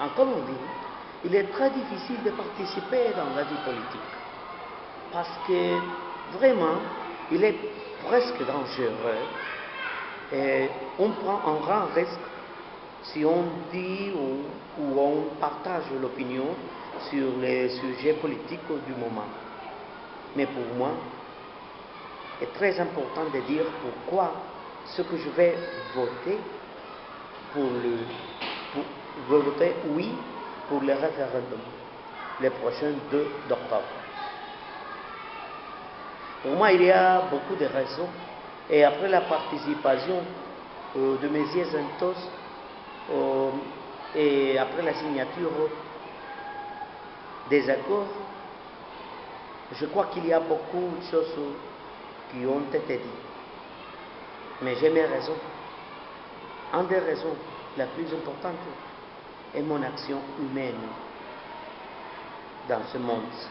en Colombie, il est très difficile de participer dans la vie politique. Parce que vraiment, il est presque dangereux. Et on prend un grand risque si on dit ou on partage l'opinion sur les sujets politiques du moment. Mais pour moi, il est très important de dire pourquoi ce que je vais voter voter oui pour le référendum le prochain 2 octobre. Pour moi, il y a beaucoup de raisons. Et après la participation de Messier Santos et après la signature des accords, je crois qu'il y a beaucoup de choses qui ont été dites. Mais j'ai mes raisons. Une des raisons la plus importante est mon action humaine dans ce monde-ci.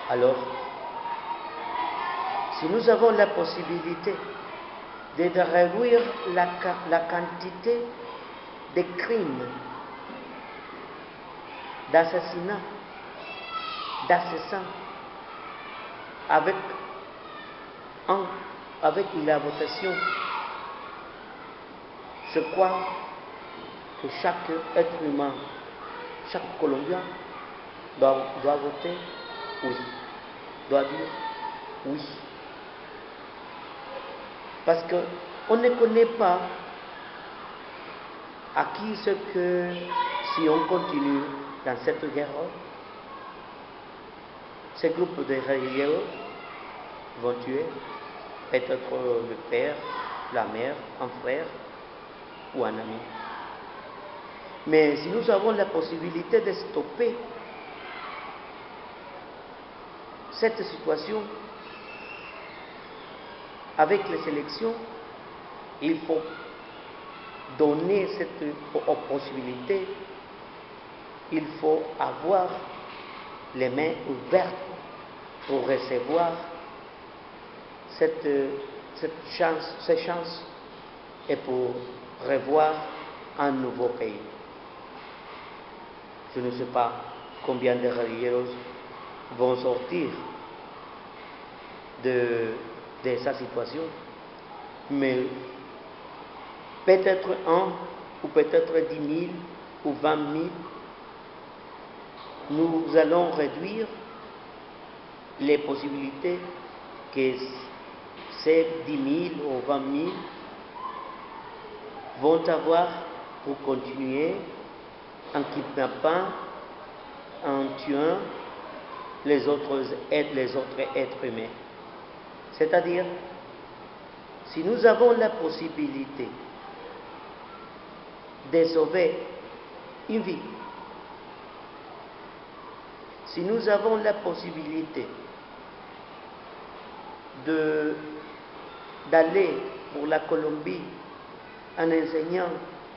Alors, si nous avons la possibilité de réduire la quantité de crimes, d'assassinats, d'assassins, avec la votation, je crois que chaque être humain, chaque Colombien doit voter oui, doit dire oui. Parce qu'on ne connaît pas à qui ce que, si on continue dans cette guerre, ces groupes de guerrilleros vont tuer peut-être le père, la mère, un frère ou un ami. Mais si nous avons la possibilité de stopper cette situation avec les élections, il faut donner cette possibilité, il faut avoir les mains ouvertes pour recevoir cette chance et pour revoir un nouveau pays. Je ne sais pas combien de guerrilleros vont sortir de sa situation, mais peut-être 1 ou peut-être 10 000 ou 20 000, nous allons réduire les possibilités que ces 10 000 ou 20 000 vont avoir pour continuer en kidnappant, en tuant les autres êtres humains. C'est-à-dire, si nous avons la possibilité de sauver une vie, si nous avons la possibilité d'aller pour la Colombie en enseignant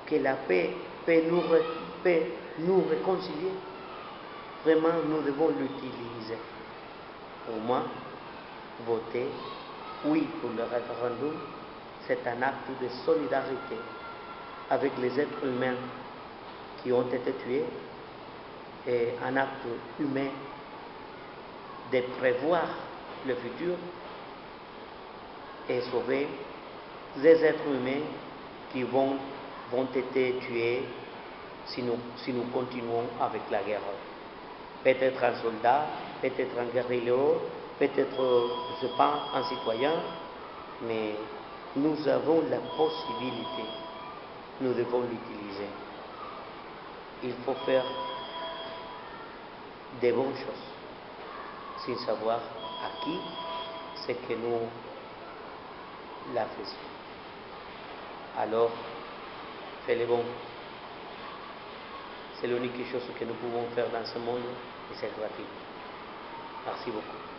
que la paix peut nous réconcilier, vraiment nous devons l'utiliser. Pour moi, voter oui pour le référendum, c'est un acte de solidarité avec les êtres humains qui ont été tués et un acte humain de prévoir le futur et sauver les êtres humains qui vont être tués si nous continuons avec la guerre. Peut-être un soldat, peut-être un guerrier, peut-être, je ne sais pas, un citoyen, mais nous avons la possibilité, nous devons l'utiliser. Il faut faire des bonnes choses, sans savoir à qui c'est que nous la faisons. Alors, fais le bon. C'est l'unique chose que nous pouvons faire dans ce monde et c'est gratuit. Merci beaucoup.